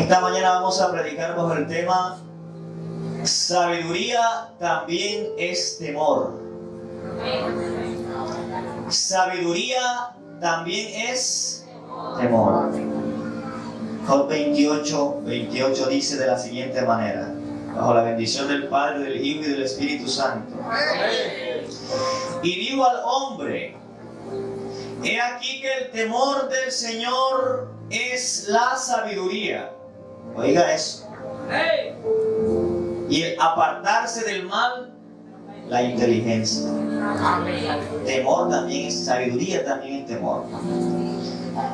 Esta mañana vamos a predicar bajo el tema sabiduría también es temor. Sabiduría también es temor. Job 28 dice de la siguiente manera: bajo la bendición del Padre, del Hijo y del Espíritu Santo. Y dijo al hombre: he aquí que el temor del Señor es la sabiduría. Oiga eso. Y el apartarse del mal, la inteligencia. Temor también es sabiduría, también es temor.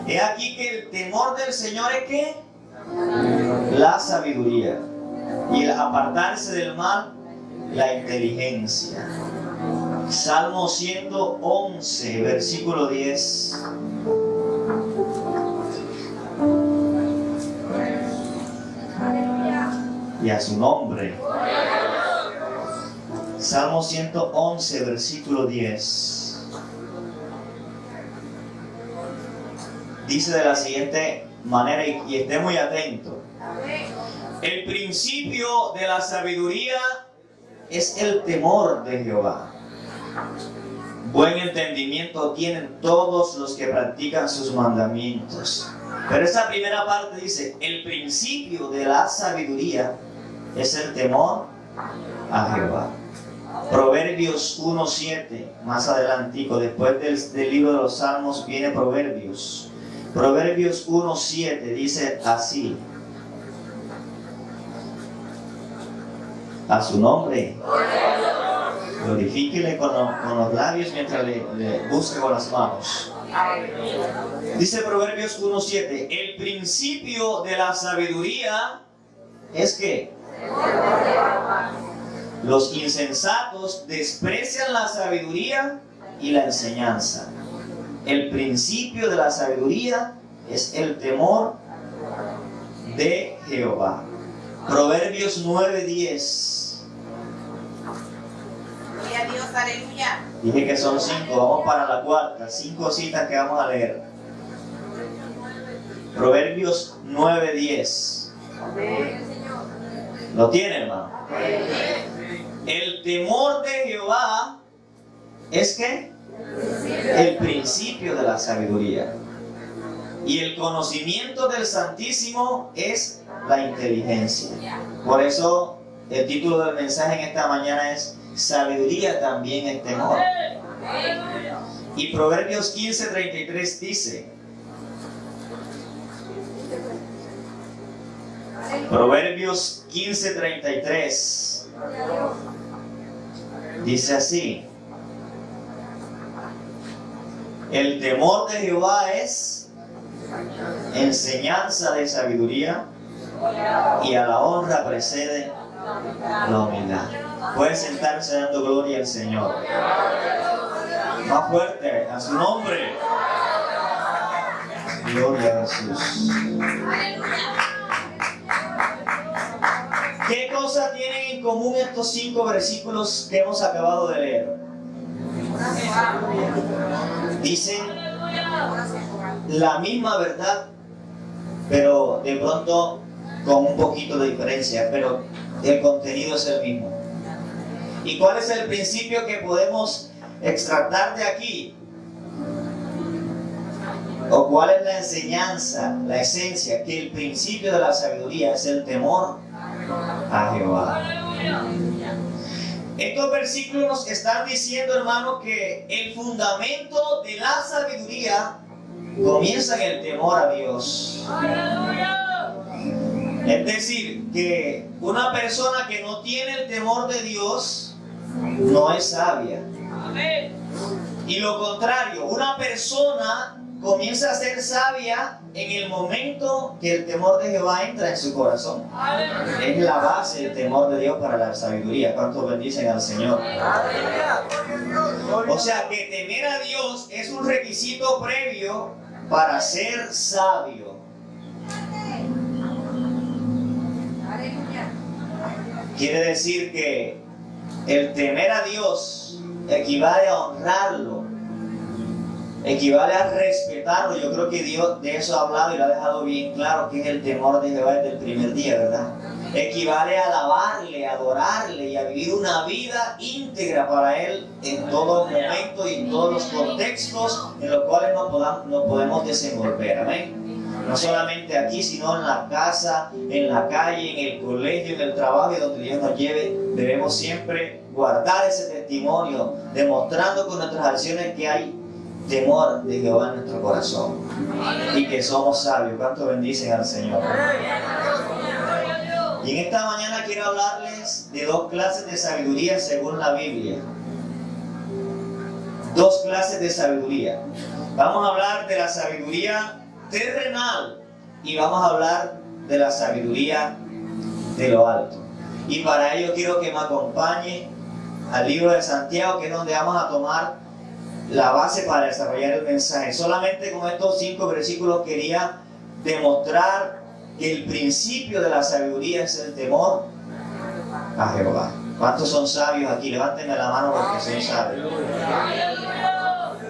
He aquí que el temor del Señor es ¿qué? La sabiduría. Y el apartarse del mal, la inteligencia. Salmo 111, versículo 10. Y a su nombre. Salmo 111, versículo 10. Dice de la siguiente manera, y esté muy atento. El principio de la sabiduría es el temor de Jehová. Buen entendimiento tienen todos los que practican sus mandamientos. Pero esa primera parte dice, el principio de la sabiduría es el temor a Jehová. Proverbios 1:7, más adelantico, después del libro de los Salmos viene Proverbios. Proverbios 1:7 dice así: a su nombre, glorifíquele con los labios mientras le busque con las manos. Dice Proverbios 1:7, el principio de la sabiduría es que los insensatos desprecian la sabiduría y la enseñanza. El principio de la sabiduría es el temor de Jehová. Proverbios 9:10. Gloria a Dios, aleluya. Dije que son 5, vamos para la cuarta. 5 citas que vamos a leer. Proverbios 9:10. ¿Lo tienen, hermano? El temor de Jehová es que el principio de la sabiduría. Y el conocimiento del Santísimo es la inteligencia. Por eso el título del mensaje en esta mañana es sabiduría también es temor. Y Proverbios 15:33 dice, Proverbios 15:33 dice así: el temor de Jehová es enseñanza de sabiduría, y a la honra precede la humildad. Puede sentarse dando gloria al Señor. Más fuerte, a su nombre. Gloria a Jesús. ¿Qué cosa tienen en común estos 5 versículos que hemos acabado de leer? Dicen la misma verdad, pero de pronto con un poquito de diferencia, pero el contenido es el mismo. ¿Y cuál es el principio que podemos extractar de aquí? ¿O cuál es la enseñanza, la esencia? Que el principio de la sabiduría es el temor a Jehová. Estos versículos nos están diciendo, hermano, que el fundamento de la sabiduría comienza en el temor a Dios. Es decir, que una persona que no tiene el temor de Dios no es sabia. Y lo contrario, una persona comienza a ser sabia en el momento que el temor de Jehová entra en su corazón. Es la base del temor de Dios para la sabiduría. ¿Cuántos bendicen al Señor? O sea, que temer a Dios es un requisito previo para ser sabio. Quiere decir que el temer a Dios equivale a honrarlo Equivale a respetarlo. Yo creo que Dios de eso ha hablado y lo ha dejado bien claro, que es el temor de Jehová desde el primer día, ¿verdad? Equivale a alabarle, a adorarle y a vivir una vida íntegra para Él en todo momento y en todos los contextos en los cuales nos podemos desenvolver. Amén. No solamente aquí, sino en la casa, en la calle, en el colegio, en el trabajo y donde Dios nos lleve. Debemos siempre guardar ese testimonio, demostrando con nuestras acciones que hay temor de Jehová en nuestro corazón y que somos sabios. ¿Cuánto bendicen al Señor? Y en esta mañana quiero hablarles de dos clases de sabiduría según la Biblia. Dos clases de sabiduría. Vamos a hablar de la sabiduría terrenal y vamos a hablar de la sabiduría de lo alto. Y para ello quiero que me acompañe al libro de Santiago, que es donde vamos a tomar la base para desarrollar el mensaje. Solamente con estos 5 versículos quería demostrar que el principio de la sabiduría es el temor a Jehová. ¿Cuántos son sabios aquí? Levántenme la mano porque son sabios.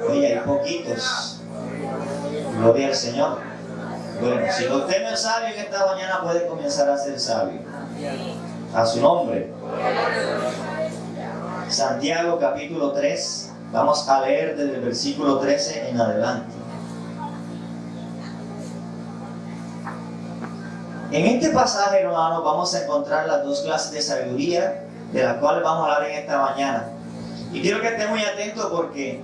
Oye, hay poquitos. Gloria al Señor. Bueno, si usted no es sabio en esta mañana, puede comenzar a ser sabio. A su nombre. Santiago capítulo 3. Vamos a leer desde el versículo 13 en adelante. En este pasaje, hermanos, vamos a encontrar las dos clases de sabiduría de las cuales vamos a hablar en esta mañana. Y quiero que estén muy atentos porque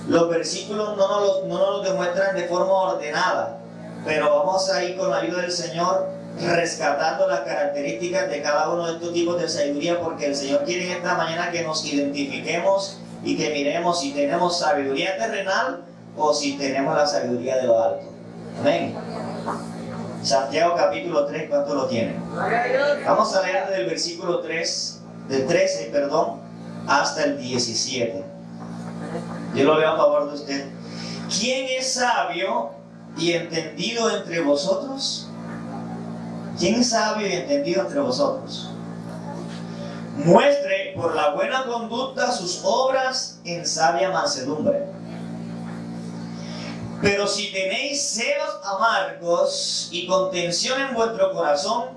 los versículos no nos los demuestran de forma ordenada, pero vamos a ir con la ayuda del Señor rescatando las características de cada uno de estos tipos de sabiduría, porque el Señor quiere en esta mañana que nos identifiquemos y que miremos si tenemos sabiduría terrenal o si tenemos la sabiduría de lo alto. Amén. Santiago capítulo 3, ¿cuánto lo tienen? Vamos a leer del versículo 13, hasta el 17. Yo lo leo a favor de usted. ¿Quién es sabio y entendido entre vosotros? ¿Quién es sabio y entendido entre vosotros? Muestre por la buena conducta sus obras en sabia mansedumbre. Pero si tenéis celos amargos y contención en vuestro corazón,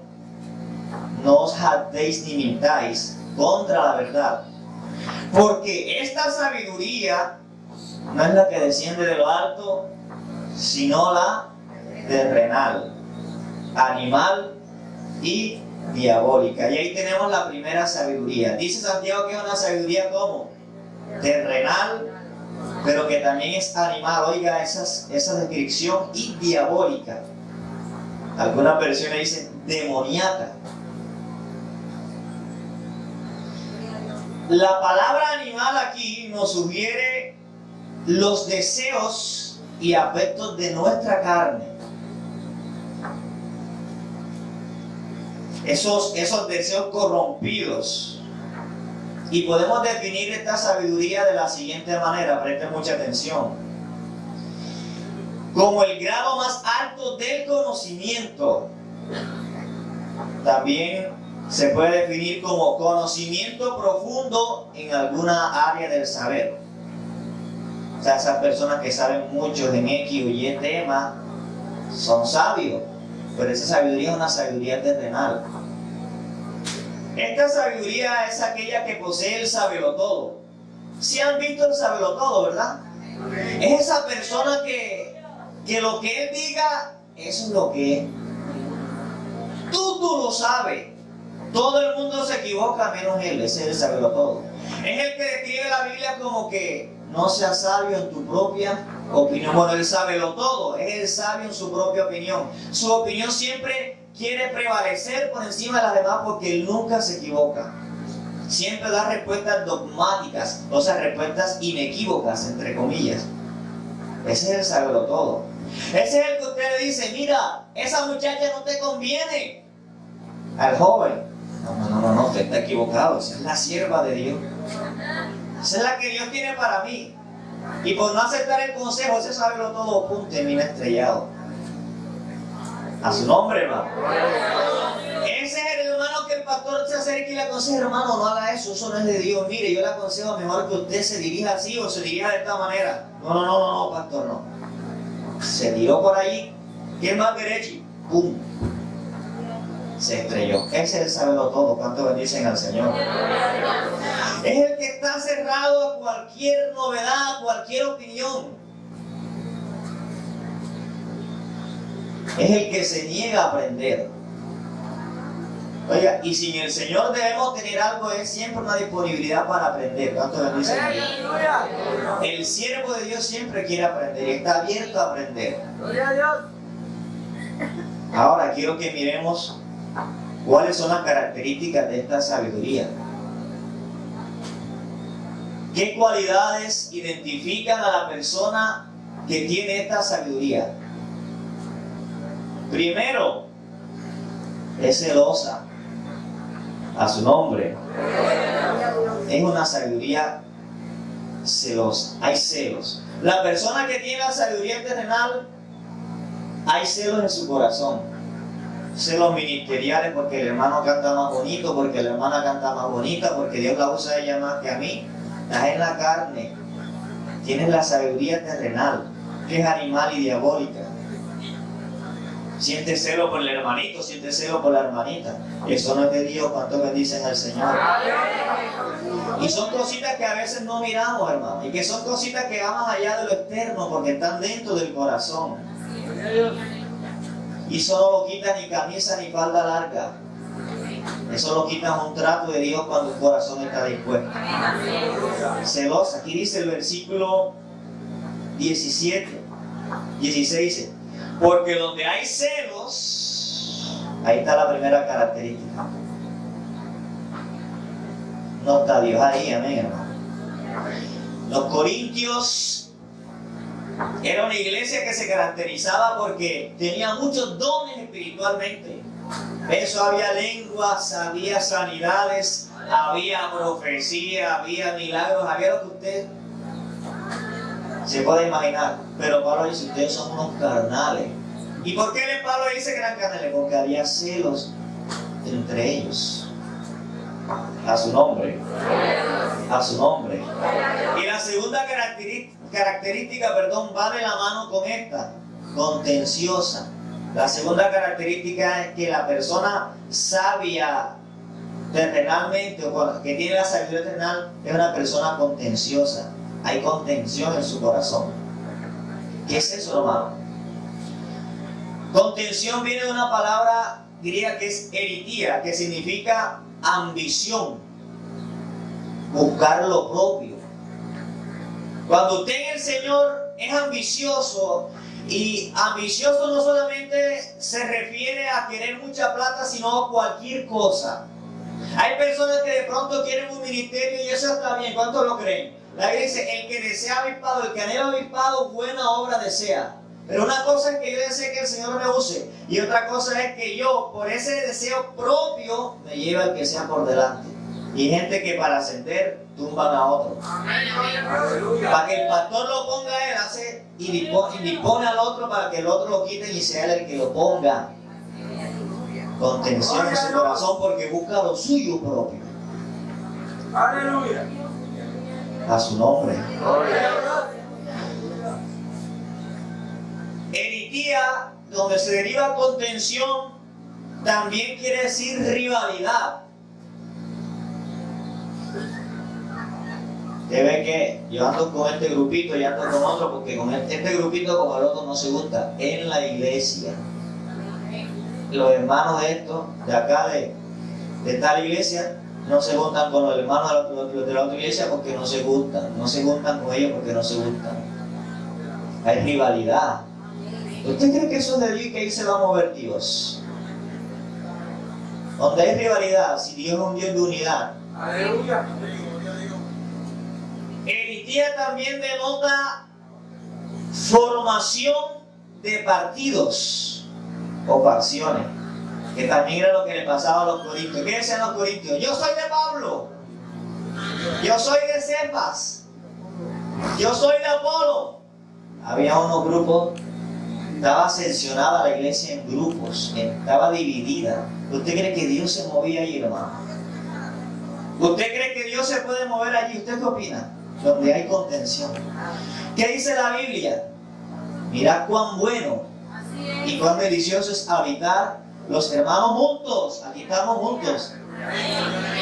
no os jactéis ni mintáis contra la verdad. Porque esta sabiduría no es la que desciende de lo alto, sino la terrenal, animal y diabólica. Y ahí tenemos la primera sabiduría. Dice Santiago que es una sabiduría como terrenal, pero que también es animal. Oiga esa descripción, y diabólica. Algunas versiones dicen demoníaca. La palabra animal aquí nos sugiere los deseos y afectos de nuestra carne. Esos deseos corrompidos. Y podemos definir esta sabiduría de la siguiente manera, presten mucha atención. Como el grado más alto del conocimiento. También se puede definir como conocimiento profundo en alguna área del saber. O sea, esas personas que saben mucho en X o Y tema son sabios, pero esa sabiduría es una sabiduría terrenal. Esta sabiduría es aquella que posee el sabelotodo. ¿Sí han visto el sabelotodo, verdad? Es esa persona que lo que él diga, eso es lo que es. Tú lo sabes. Todo el mundo se equivoca menos él. Ese es el sabelotodo. Es el que describe la Biblia como que no seas sabio en tu propia opinión. Bueno, él sabelotodo. Es el sabio en su propia opinión. Su opinión siempre quiere prevalecer por encima de las demás porque él nunca se equivoca. Siempre da respuestas dogmáticas, o sea, respuestas inequívocas, entre comillas. Ese es el sabelotodo. Ese es el que usted le dice, mira, esa muchacha no te conviene. Al joven, no, usted está equivocado. Esa es la sierva de Dios. Esa es la que Dios tiene para mí. Y por no aceptar el consejo, ese sabelotodo, pum, termina estrellado. A su nombre, hermano. Ese es el hermano que el pastor pastor se acerca y le aconseja, hermano, no haga eso, eso no es de Dios. Mire, yo le aconsejo mejor que usted se dirija así o se dirija de esta manera. No, pastor, no. Se tiró por ahí, ¿quién más derecho? ¡Pum! Se estrelló. Ese es el sabelo todo. ¿Cuánto bendicen al Señor? Es el que está cerrado a cualquier novedad, a cualquier opinión. Es el que se niega a aprender. Oiga, y sin el Señor debemos tener algo, es siempre una disponibilidad para aprender. ¿Cuánto bendice? El siervo de Dios siempre quiere aprender y está abierto a aprender. Ahora quiero que miremos cuáles son las características de esta sabiduría. ¿Qué cualidades identifican a la persona que tiene esta sabiduría? Primero, es celosa. A su nombre. Es una sabiduría celosa. Hay celos. La persona que tiene la sabiduría terrenal, hay celos en su corazón. Celos ministeriales porque el hermano canta más bonito, porque la hermana canta más bonita, porque Dios la usa a ella más que a mí. Estás en la carne. Tienes la sabiduría terrenal, que es animal y diabólica. Siente celo por el hermanito, siente celo por la hermanita. Eso no es de Dios. ¿Cuánto bendicen al Señor? Y son cositas que a veces no miramos, hermano. Y que son cositas que van más allá de lo externo, porque están dentro del corazón. Y eso no lo quita ni camisa ni falda larga. Eso lo quita un trato de Dios cuando el corazón está dispuesto. Celosa. Aquí dice el versículo 16 dice: porque donde hay celos, ahí está la primera característica. No está Dios ahí, amén, hermano. Los corintios era una iglesia que se caracterizaba porque tenía muchos dones espiritualmente. Eso, había lenguas, había sanidades, había profecía, había milagros, había lo que usted se puede imaginar. Pero Pablo dice: ustedes son unos carnales. ¿Y por qué Pablo dice que eran carnales? Porque había celos entre ellos. A su nombre. A su nombre. Y la segunda característica, va de la mano con esta: contenciosa. La segunda característica es que la persona sabia terrenalmente, o que tiene la sabiduría terrenal, es una persona contenciosa. Hay contención en su corazón. ¿Qué es eso, hermano? Contención viene de una palabra griega que es eritía, que significa ambición, buscar lo propio. Cuando usted en el Señor es ambicioso, y ambicioso no solamente se refiere a querer mucha plata, sino a cualquier cosa. Hay personas que de pronto quieren un ministerio y eso está bien. ¿Cuántos lo creen? La Biblia dice: el que desea avispado, el que anhela avispado, buena obra desea. Pero una cosa es que yo desee que el Señor me use, y otra cosa es que yo, por ese deseo propio, me lleve al que sea por delante. Y hay gente que para ascender tumban a otro. Para que el pastor lo ponga él, hace y dispone al otro para que el otro lo quite y sea él el que lo ponga. Contención en su corazón porque busca lo suyo propio. Aleluya. A su nombre. Eritía, donde se deriva contención, también quiere decir rivalidad. Usted ve que yo ando con este grupito y ando con otro, porque con este grupito con el otro no se gusta. En la iglesia, los hermanos de acá de tal iglesia, no se juntan con los hermanos de la otra iglesia porque no se gustan. No se juntan con ellos porque no se gustan. Hay rivalidad. ¿Usted cree que eso es de Dios y que ahí se va a mover Dios? Donde hay rivalidad, si Dios es un Dios de unidad. Aleluya. Eritía también denota formación de partidos o facciones, que también era lo que le pasaba a los corintios. ¿Qué decían los corintios? Yo soy de Pablo, yo soy de Cefas, yo soy de Apolo. Había unos grupos Estaba seccionada la iglesia en grupos, estaba dividida. ¿Usted cree que Dios se movía allí, hermano? ¿Usted cree que Dios se puede mover allí? ¿Usted qué opina? Donde hay contención. ¿Qué dice la Biblia? Mirad cuán bueno y cuán delicioso es habitar los hermanos juntos. Aquí estamos juntos,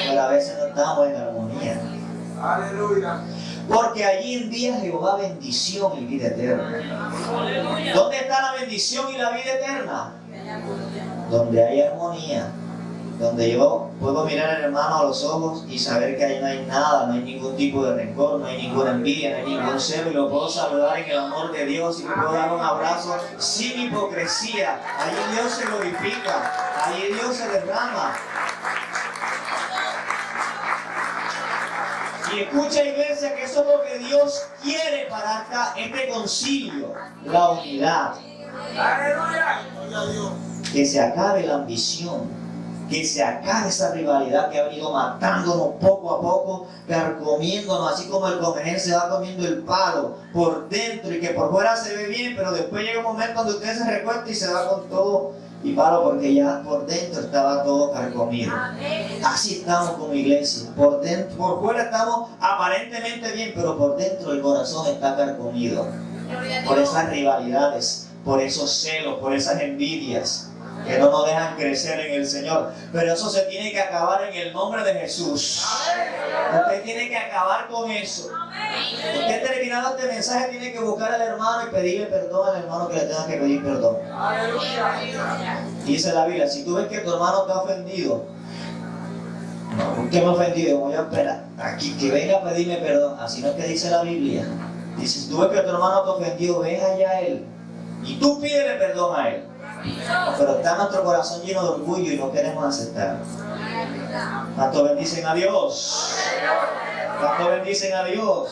pero a veces no estamos en armonía. Aleluya. Porque allí envía Jehová bendición y vida eterna. ¿Dónde está la bendición y la vida eterna? Donde hay armonía. Donde yo puedo mirar al hermano a los ojos y saber que ahí no hay nada, no hay ningún tipo de rencor, no hay ninguna envidia, no hay ningún celo, y lo puedo saludar en el amor de Dios y le puedo dar un abrazo sin hipocresía. Allí Dios se glorifica, allí Dios se derrama. Y escucha, iglesia, que eso es lo que Dios quiere para este concilio, la unidad. Aleluya. Que se acabe la ambición, que se acabe esa rivalidad que ha venido matándonos poco a poco, carcomiéndonos, así como el comer se va comiendo el palo por dentro y que por fuera se ve bien, pero después llega un momento donde usted se recuesta y se va con todo y palo porque ya por dentro estaba todo carcomido. Así estamos como iglesia, por dentro, por fuera estamos aparentemente bien, pero por dentro el corazón está carcomido por esas rivalidades, por esos celos, por esas envidias que no nos dejan crecer en el Señor. Pero eso se tiene que acabar en el nombre de Jesús. Usted tiene que acabar con eso. Usted, terminado este mensaje, tiene que buscar al hermano y pedirle perdón al hermano que le tenga que pedir perdón. Dice la Biblia, si tú ves que tu hermano te ha ofendido, no, ¿por qué me ha ofendido? Voy a esperar aquí que venga a pedirme perdón. Así no es que dice la Biblia. Dice, si tú ves que tu hermano te ha ofendido, ve allá a él y tú pídele perdón a él. Pero está nuestro corazón lleno de orgullo y no queremos aceptar. ¿Cuánto bendicen a Dios? ¿Cuánto bendicen a Dios?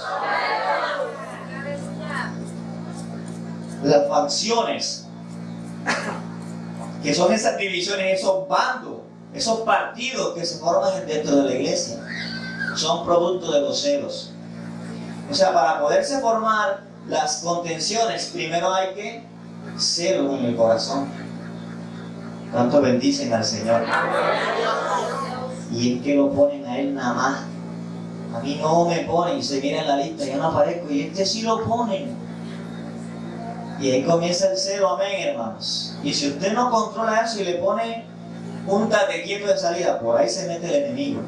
Las facciones, que son esas divisiones, esos bandos, esos partidos que se forman dentro de la iglesia, son producto de los celos. O sea, para poderse formar las contenciones, primero hay que celo en el corazón. ¿Cuánto bendicen al Señor? Y es que lo ponen a Él nada más. A mí no me ponen, y se mira en la lista, yo no aparezco, y este sí lo ponen. Y ahí comienza el celo, amén, hermanos. Y si usted no controla eso y le pone un tate quieto de salida, por ahí se mete el enemigo.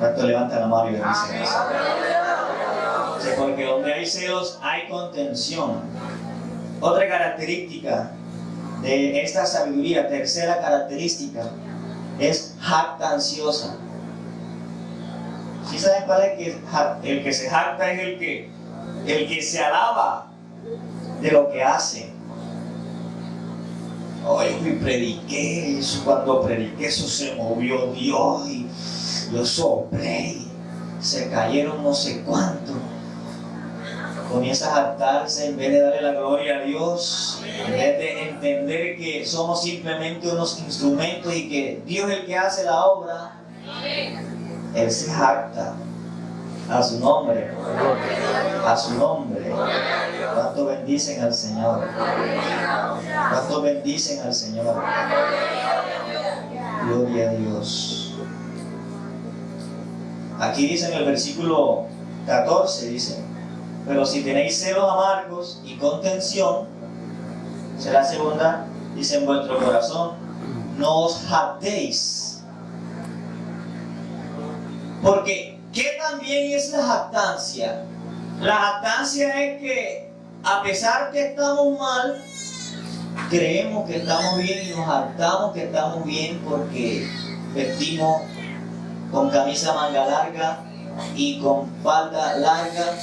¿Cuánto levantan la mano y le dicen eso? Porque donde hay celos hay contención. Otra característica de esta sabiduría, tercera característica, es jactanciosa. ¿Sí saben cuál es el que se jacta? Es el que se alaba de lo que hace. Hoy prediqué, cuando prediqué eso se movió Dios y yo soplé y se cayeron no sé cuánto. Comienza a jactarse en vez de darle la gloria a Dios, en vez de entender que somos simplemente unos instrumentos y que Dios es el que hace la obra. Él se jacta. A su nombre. A su nombre. ¿Cuánto bendicen al Señor? ¿Cuánto bendicen al Señor? Gloria a Dios. Aquí dice en el versículo 14, dice: pero si tenéis celos amargos y contención, será segunda, dice, en vuestro corazón, no os jactéis. Porque, ¿qué también es la jactancia? La jactancia es que, a pesar que estamos mal, creemos que estamos bien y nos jactamos que estamos bien porque vestimos con camisa manga larga y con falda larga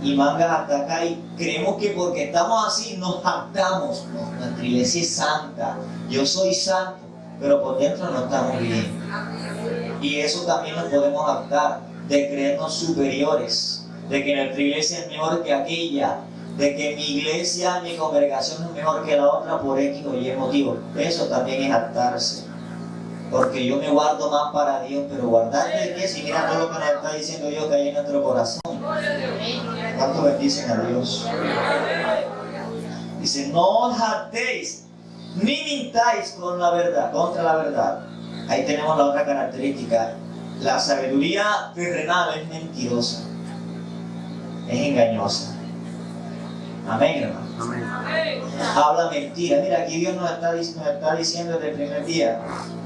y mangas hasta acá, y creemos que porque estamos así nos jactamos. No, nuestra iglesia es santa, yo soy santo, pero por dentro no estamos bien. Y eso también nos podemos jactar, de creernos superiores, de que nuestra iglesia es mejor que aquella, de que mi iglesia, mi congregación es mejor que la otra por X o Y motivo. Eso también es jactarse. Porque yo me guardo más para Dios, pero guardarte de qué, si mira todo lo que nos está diciendo Dios que hay en nuestro corazón. ¿Cuánto bendicen a Dios? Dice, no os hartéis, ni mintáis con la verdad, contra la verdad. Ahí tenemos la otra característica. La sabiduría terrenal es mentirosa, es engañosa. Amén, hermano. Amén. Habla mentira. Mira, aquí Dios nos está diciendo desde el primer día.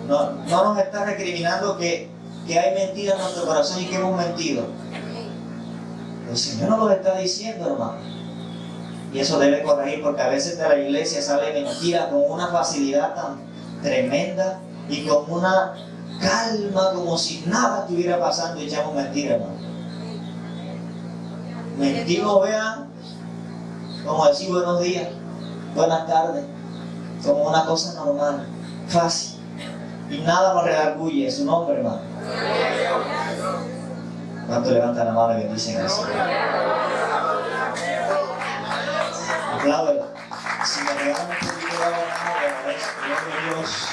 No nos está recriminando que hay mentira en nuestro corazón y que hemos mentido. El Señor nos lo está diciendo, hermano. Y eso debe corregir, porque a veces de la iglesia sale mentira con una facilidad tan tremenda y con una calma como si nada estuviera pasando y echamos mentira, hermano. Mentimos, vean, como decir buenos días, buenas tardes, como una cosa normal, fácil. Y nada nos redarguye, es su nombre, hermano. ¿Cuánto levantan la mano y bendicen al Señor? Apláudela. Si me regalan un poquito de agua, gloria a Dios.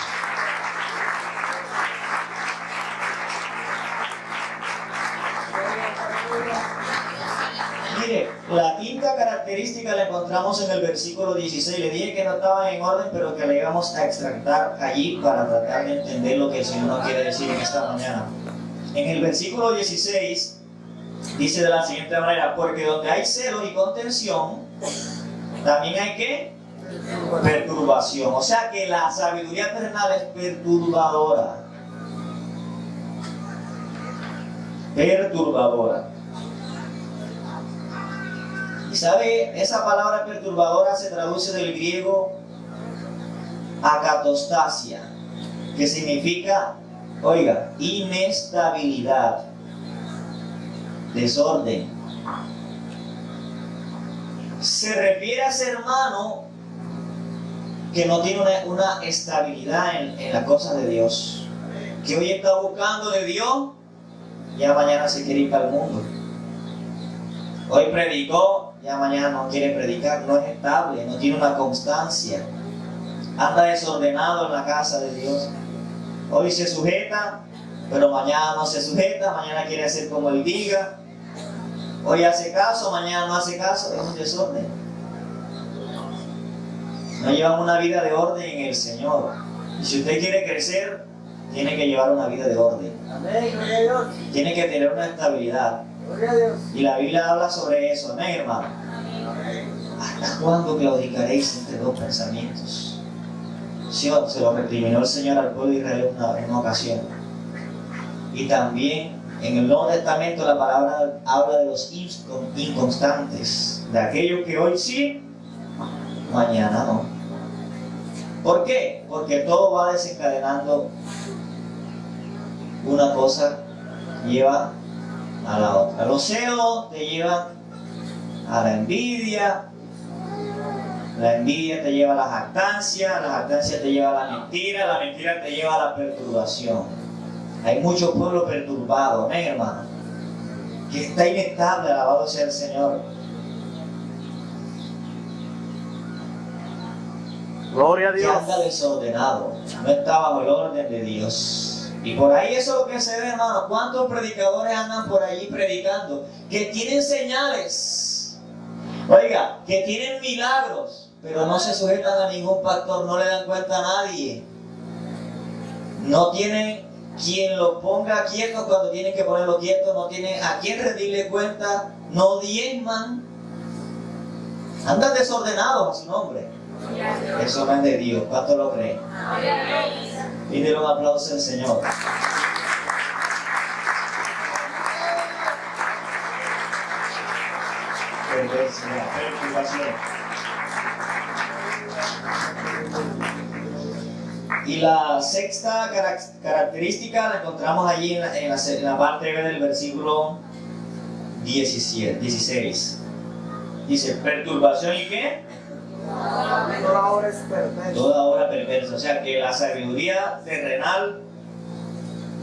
Mire, la quinta característica la encontramos en el versículo 16. Le dije que no estaban en orden, pero que la íbamos a extractar allí para tratar de entender lo que el Señor nos quiere decir en esta mañana. En el versículo 16 dice de la siguiente manera: porque donde hay celo y contención, también hay ¿qué? Perturbación. O sea que la sabiduría terrenal es perturbadora. Perturbadora. Y sabe, esa palabra perturbadora se traduce del griego akatostasia, que significa, oiga, inestabilidad, desorden. Se refiere a ser hermano que no tiene una estabilidad en las cosas de Dios, que hoy está buscando de Dios, ya mañana se quiere ir para el mundo. Hoy predicó, ya mañana no quiere predicar, no es estable, no tiene una constancia, anda desordenado en la casa de Dios. Hoy se sujeta, pero mañana no se sujeta, mañana quiere hacer como él diga. Hoy hace caso, mañana no hace caso, es un desorden. No llevan una vida de orden en el Señor. Y si usted quiere crecer, tiene que llevar una vida de orden. Amén, gloria a Dios. Tiene que tener una estabilidad. Gloria a Dios. Y la Biblia habla sobre eso, amén, hermano. ¿Hasta cuándo claudicaréis entre dos pensamientos? Sí, se lo recriminó el Señor al pueblo de Israel en una ocasión. Y también en el Nuevo Testamento la palabra habla de los inconstantes, de aquellos que hoy sí, mañana no. ¿Por qué? Porque todo va desencadenando, una cosa lleva a la otra. Los celos te llevan a la envidia te lleva a la jactancia te lleva a la mentira te lleva a la perturbación. Hay mucho pueblo perturbado, amén, hermano, que está inestable, alabado sea el Señor. Gloria a Que Dios. anda desordenado, no está bajo el orden de Dios. Y por ahí eso es lo que se ve, hermano. ¿Cuántos predicadores andan por allí predicando? Que tienen señales, oiga, que tienen milagros, pero no se sujetan a ningún pastor, no le dan cuenta a nadie. No tienen quien lo ponga quieto cuando tienen que ponerlo quieto, no tienen a quien rendirle cuenta, no diezman. Andan desordenados a su nombre. Eso no es de Dios. ¿Cuánto lo creen? Pídele un aplauso al Señor. Perturbación. Y la sexta característica la encontramos allí en la parte B del versículo 16. Dice, perturbación y ¿qué? Toda obra es perversa. Toda obra perversa. O sea que la sabiduría terrenal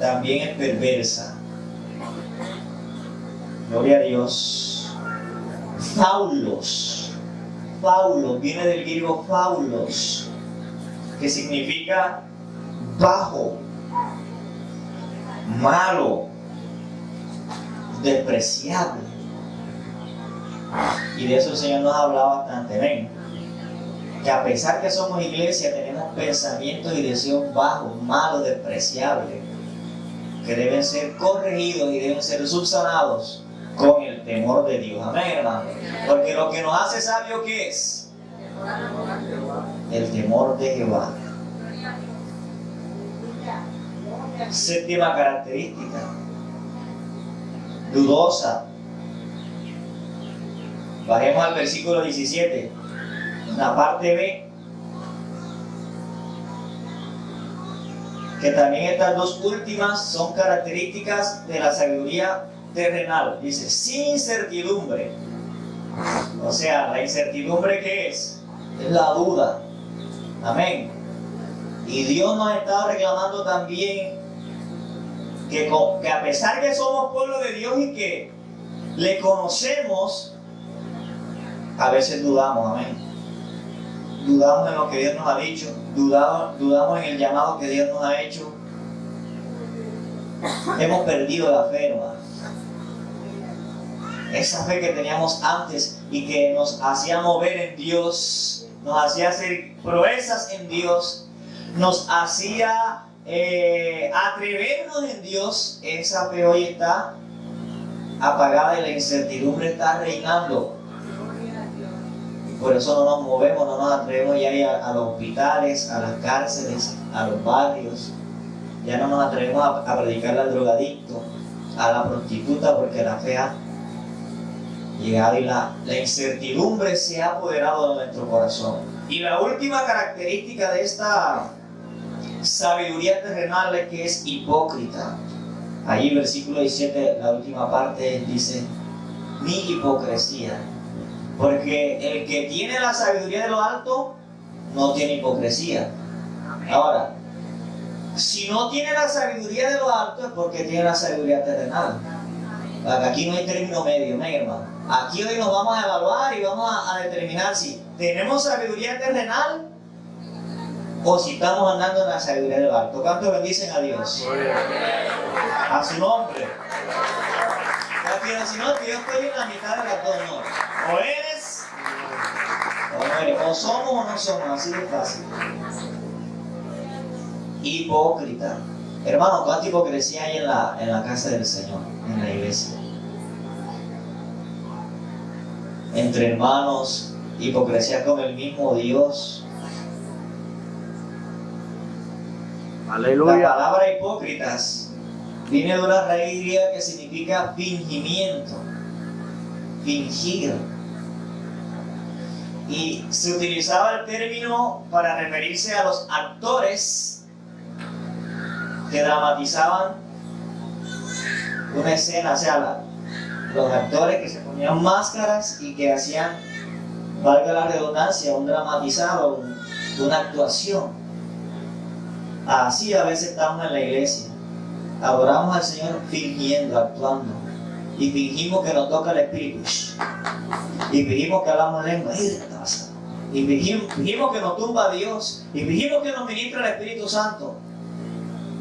también es perversa. Gloria a Dios. Faulos. Faulos viene del griego faulos, que significa bajo, malo, despreciable. Y de eso el Señor nos ha hablado bastante, ¿ven? Que a pesar que somos iglesia, tenemos pensamientos y deseos bajos, malos, despreciables, que deben ser corregidos y deben ser subsanados con el temor de Dios. Amén, hermano. Porque lo que nos hace sabio, ¿qué es? El temor de Jehová. Séptima característica: dudosa. Bajemos al versículo 17, la parte B, que también estas dos últimas son características de la sabiduría terrenal. Dice, sin incertidumbre. O sea, la incertidumbre, ¿qué es? Es la duda. Amén. Y Dios nos está reclamando también que a pesar que somos pueblo de Dios y que le conocemos, a veces dudamos. Amén. Dudamos en lo que Dios nos ha dicho, dudamos en el llamado que Dios nos ha hecho. Hemos perdido la fe, hermano. Esa fe que teníamos antes y que nos hacía mover en Dios, nos hacía hacer proezas en Dios, nos hacía atrevernos en Dios, esa fe hoy está apagada y la incertidumbre está reinando. Por eso no nos movemos, no nos atrevemos ya a ir a los hospitales, a las cárceles, a los barrios. Ya no nos atrevemos a predicarle al drogadicto, a la prostituta, porque la fe ha llegado y la incertidumbre se ha apoderado de nuestro corazón. Y la última característica de esta sabiduría terrenal es que es hipócrita. Allí versículo 17, la última parte dice, ni hipocresía. Porque el que tiene la sabiduría de lo alto no tiene hipocresía. Ahora, si no tiene la sabiduría de lo alto es porque tiene la sabiduría terrenal. Aquí no hay término medio, ¿no, hermano? Aquí hoy nos vamos a evaluar y vamos a determinar si tenemos sabiduría terrenal o si estamos andando en la sabiduría de lo alto. ¿Cuántos bendicen a Dios? A su nombre. Pero si no, yo estoy en la mitad de las dos, no. O eres, o no eres. O somos o no somos, así de fácil. Hipócrita. Hermano, ¿cuánta hipocresía hay en la casa del Señor, en la iglesia? Entre hermanos, hipocresía con el mismo Dios. Aleluya. La palabra hipócritas viene de una raíz griega que significa fingimiento, fingir. Y se utilizaba el término para referirse a los actores que dramatizaban una escena, o sea, los actores que se ponían máscaras y que hacían, valga la redundancia, un dramatizado, una actuación. Así a veces estamos en la iglesia. Adoramos al Señor fingiendo, actuando. Y fingimos que nos toca el Espíritu. Y fingimos que hablamos lengua. Y fingimos que nos tumba Dios. Y fingimos que nos ministra el Espíritu Santo.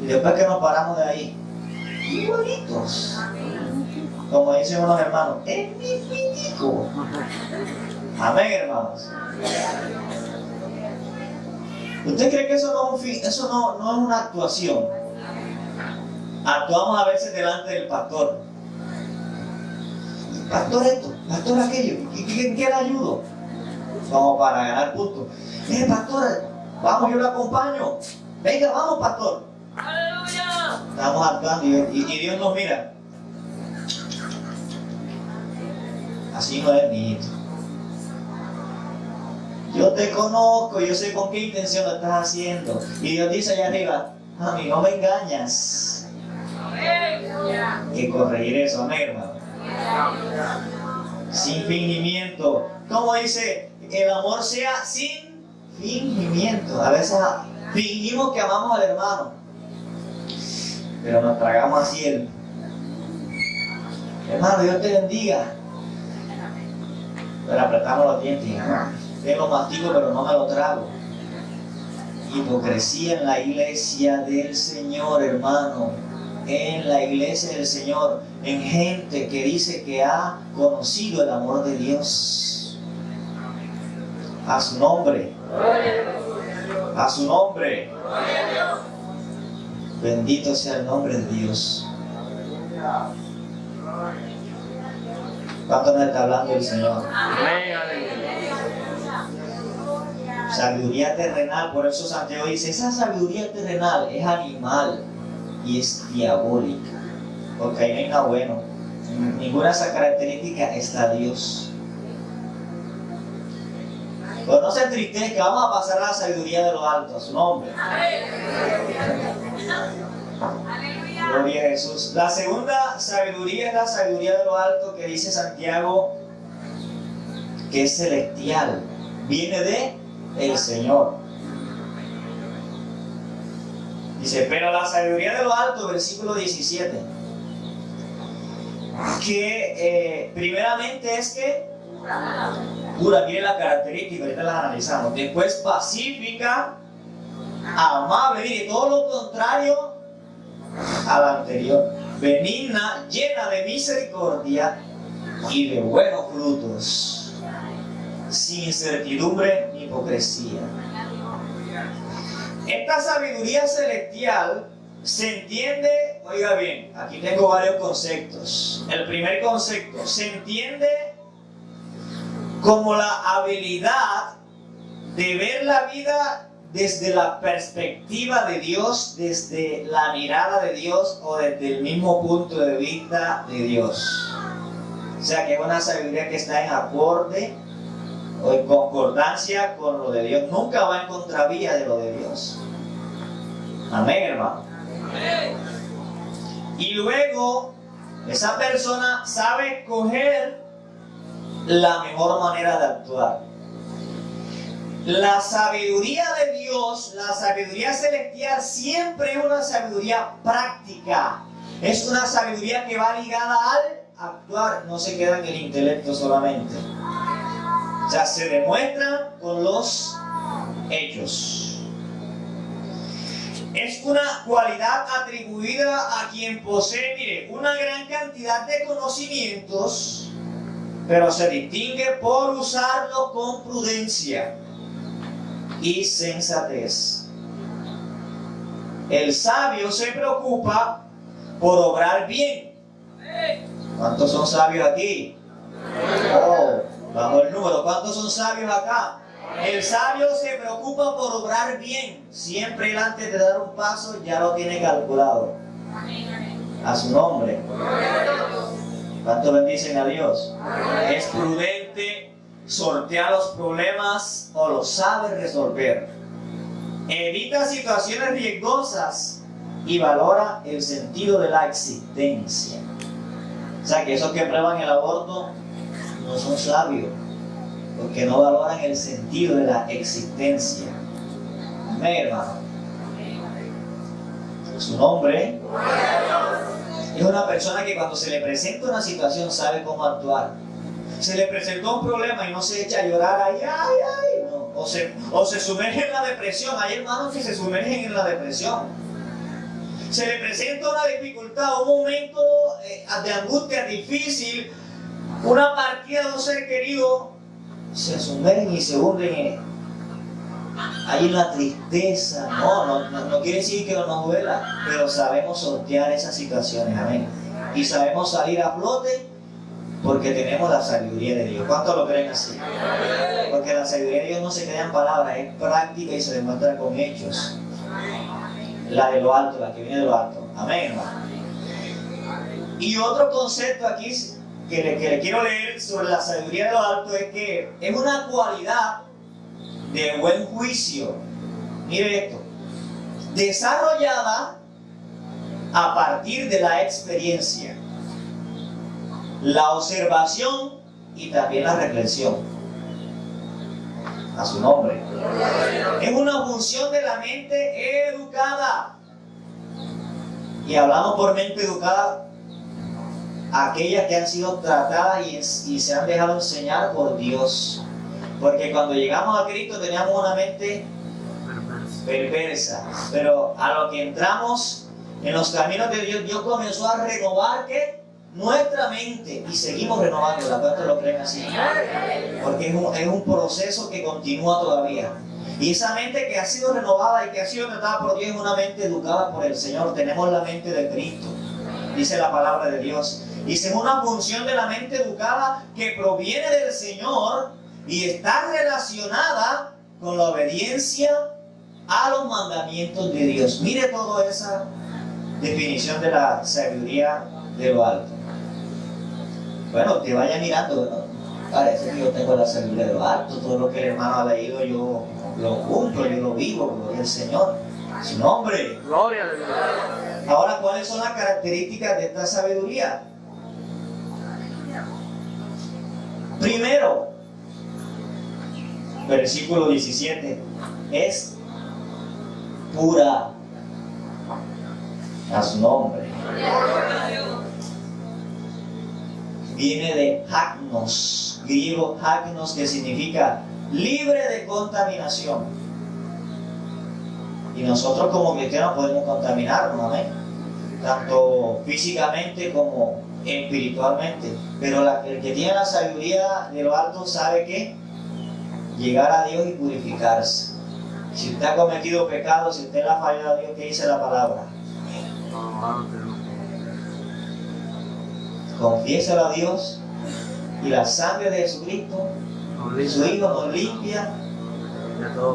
Y después que nos paramos de ahí, igualitos. Como dicen unos hermanos, es mi pitico. Amén, hermanos. ¿Usted cree que eso no es una actuación? Actuamos a veces delante del pastor. Pastor esto, pastor aquello. ¿Quién le ayudo? Como para ganar puntos. Pastor, vamos, yo lo acompaño. Venga, vamos, pastor. ¡Aleluya! Estamos actuando y Dios nos mira. Así no es, mijito. Yo te conozco, yo sé con qué intención lo estás haciendo. Y Dios dice allá arriba, a mí no me engañas. Hay que corregir eso, amén, hermano. Sin fingimiento. Como dice, el amor sea sin fingimiento. A veces fingimos que amamos al hermano, pero nos tragamos así el hermano, Dios te bendiga. Pero apretamos los dientes. Te lo mastico, pero no me lo trago. hipocresía en la iglesia del Señor, hermano. En la iglesia del Señor, en gente que dice que ha conocido el amor de Dios. A su nombre. A su nombre. Bendito sea el nombre de Dios. ¿Cuánto nos está hablando el Señor? Sabiduría terrenal, por eso Santiago dice, esa sabiduría terrenal es animal y es diabólica, porque ahí no hay nada bueno. Ninguna de esas características está Dios. Pero no se entristezca, vamos a pasar a la sabiduría de lo alto, a su nombre. Gloria a Jesús. La segunda sabiduría es la sabiduría de lo alto que dice Santiago, que es celestial, viene de el Señor. Dice, pero la sabiduría de lo alto, versículo 17, que primeramente es que pura, mire la característica, ahorita las analizamos. Después pacífica, amable, mire, todo lo contrario a la anterior. Benigna, llena de misericordia y de buenos frutos, sin incertidumbre ni hipocresía. Esta sabiduría celestial se entiende, oiga bien, aquí tengo varios conceptos. El primer concepto, se entiende como la habilidad de ver la vida desde la perspectiva de Dios, desde la mirada de Dios o desde el mismo punto de vista de Dios. O sea que es una sabiduría que está en acorde o en concordancia con lo de Dios. Nunca va en contravía de lo de Dios. Amén, hermano. Y luego esa persona sabe escoger la mejor manera de actuar. La sabiduría de Dios, la sabiduría celestial, siempre es una sabiduría práctica. Es una sabiduría que va ligada al actuar, no se queda en el intelecto solamente. O sea, se demuestra con los hechos. Es una cualidad atribuida a quien posee, mire, una gran cantidad de conocimientos, pero se distingue por usarlo con prudencia y sensatez. El sabio se preocupa por obrar bien. ¿Cuántos son sabios aquí? Oh, bajo el número. ¿Cuántos son sabios acá? El sabio se preocupa por obrar bien. Siempre él, antes de dar un paso, ya lo tiene calculado. A su nombre. ¿Cuántos bendicen a Dios? Es prudente, sortea los problemas o los sabe resolver. Evita situaciones riesgosas y valora el sentido de la existencia. O sea que esos que prueban el aborto no son sabios, porque no valoran el sentido de la existencia. Amén, hermano. Su nombre es una persona que cuando se le presenta una situación sabe cómo actuar. Se le presentó un problema y no se echa a llorar ahí, no. O se sumerge en la depresión. Hay hermanos que se sumergen en la depresión. Se le presenta una dificultad, un momento de angustia difícil, una partida de un ser querido, se sumergen y se hunden ahí en la tristeza. No quiere decir que no nos duela, pero sabemos sortear esas situaciones, amén. Y sabemos salir a flote porque tenemos la sabiduría de Dios. ¿Cuántos lo creen así? Porque la sabiduría de Dios no se queda en palabras, es práctica y se demuestra con hechos. La de lo alto, la que viene de lo alto. Amén, hermano. Y otro concepto aquí que le quiero leer sobre la sabiduría de lo alto es que es una cualidad de buen juicio. Mire esto. Desarrollada a partir de la experiencia, la observación y también la reflexión. A su nombre. Es una función de la mente educada. Y hablamos por mente educada aquellas que han sido tratadas y se han dejado enseñar por Dios. Porque cuando llegamos a Cristo teníamos una mente perversa. Pero a lo que entramos en los caminos de Dios, Dios comenzó a renovar ¿qué? Nuestra mente, y seguimos renovándola. ¿Cuántos lo creen así? Porque es un proceso que continúa todavía. Y esa mente que ha sido renovada y que ha sido tratada por Dios es una mente educada por el Señor. Tenemos la mente de Cristo, dice la palabra de Dios. Y es una función de la mente educada que proviene del Señor y está relacionada con la obediencia a los mandamientos de Dios. Mire toda esa definición de la sabiduría de lo alto. Bueno, te vaya mirando, ¿no? Parece que yo tengo la sabiduría de lo alto. Todo lo que el hermano ha leído yo lo cumplo, yo lo vivo, gloria al Señor. Su nombre. Gloria a Dios. Ahora, ¿cuáles son las características de esta sabiduría? Primero, versículo 17, es pura. A su nombre. Viene de hagnos, griego hagnos, que significa libre de contaminación. Y nosotros como cristianos podemos contaminarnos, amén, tanto físicamente como espiritualmente. Pero el que tiene la sabiduría de lo alto sabe que llegar a Dios y purificarse. Si usted ha cometido pecado, si usted le ha fallado a Dios, ¿qué dice la palabra? Confiésalo a Dios, y la sangre de Jesucristo, su Hijo, nos limpia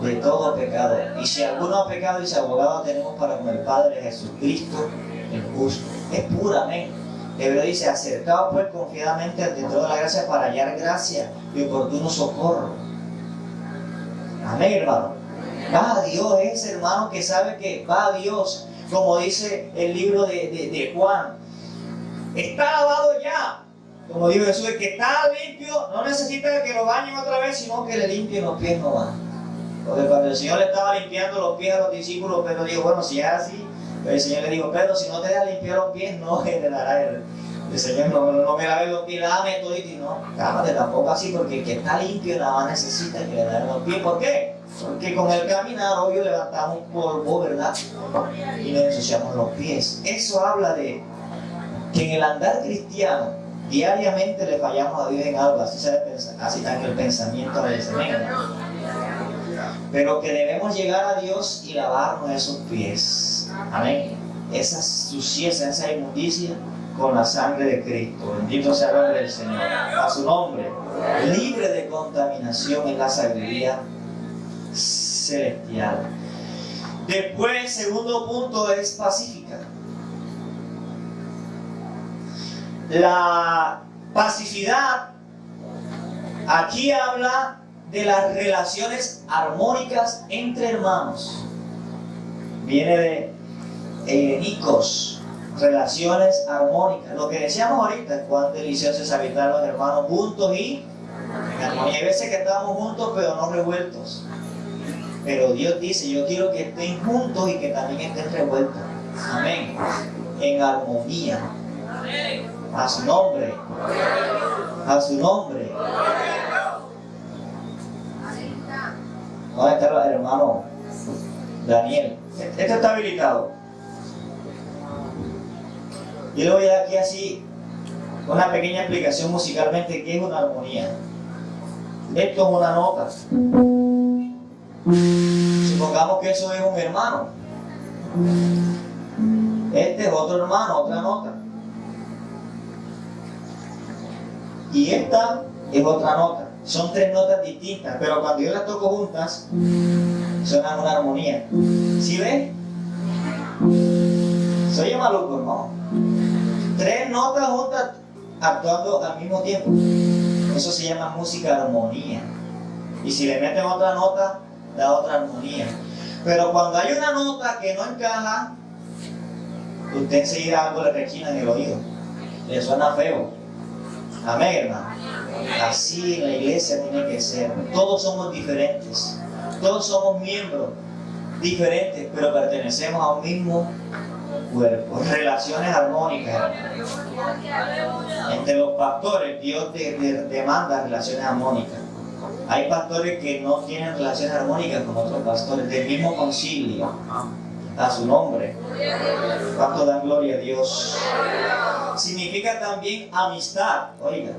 de todo pecado. Y si alguno ha pecado, dice, abogado tenemos para con el Padre, Jesucristo el justo. Es pura, amén. Hebreo dice, acercaos pues confiadamente ante toda la gracia para hallar gracia y oportuno socorro. Amén, hermano. Va a Dios, es hermano que sabe que va a Dios, como dice el libro de Juan. Está lavado ya, como dijo Jesús, el que está limpio no necesita que lo bañen otra vez, sino que le limpien los pies nomás. Porque cuando el Señor le estaba limpiando los pies a los discípulos, Pedro dijo, bueno, si es así, el Señor le dijo, Pedro, si no te das limpiar los pies, no heredará el Señor, no me laves los pies, lávame todo y no, cálmate tampoco así, porque el que está limpio nada más necesita que le laven los pies. ¿Por qué? Porque con el caminar, obvio, levantamos polvo, ¿verdad? Y nos ensuciamos los pies. Eso habla de que en el andar cristiano diariamente le fallamos a Dios en algo, así está en el pensamiento de ese mismo. Pero que debemos llegar a Dios y lavarnos esos pies. Amén. Esa suciedad, esa inmundicia con la sangre de Cristo. Bendito sea el nombre del Señor. A su nombre. Libre de contaminación en la sabiduría celestial. Después, segundo punto, es pacífica. La pacificidad aquí habla de las relaciones armónicas entre hermanos. Viene de Nikos, relaciones armónicas. Lo que decíamos ahorita, cuán delicioso es habitar los hermanos juntos y en armonía. Hay veces que estamos juntos pero no revueltos. Pero Dios dice, yo quiero que estén juntos y que también estén revueltos. Amén. En armonía. A su nombre. A su nombre. ¿Dónde está el hermano Daniel? Este está habilitado. Yo le voy a dar aquí así una pequeña explicación musicalmente qué es una armonía. Esto es una nota. Supongamos que eso es un hermano. Este es otro hermano, otra nota. Y esta es otra nota. Son tres notas distintas, pero cuando yo las toco juntas, suenan una armonía. ¿Sí ves? Soy maluco, ¿no? Tres notas juntas actuando al mismo tiempo. Eso se llama música armonía. Y si le meten otra nota, da otra armonía. Pero cuando hay una nota que no encaja, usted enseguida algo le rechina en el oído. Le suena feo. Amén, hermano. Así la iglesia tiene que ser. Todos somos diferentes. Todos somos miembros diferentes, pero pertenecemos a un mismo cuerpo. Relaciones armónicas. Entre los pastores, Dios demanda relaciones armónicas. Hay pastores que no tienen relaciones armónicas con otros pastores del mismo concilio. A su nombre. ¿Cuánto dan gloria a Dios? Significa también amistad, oiga.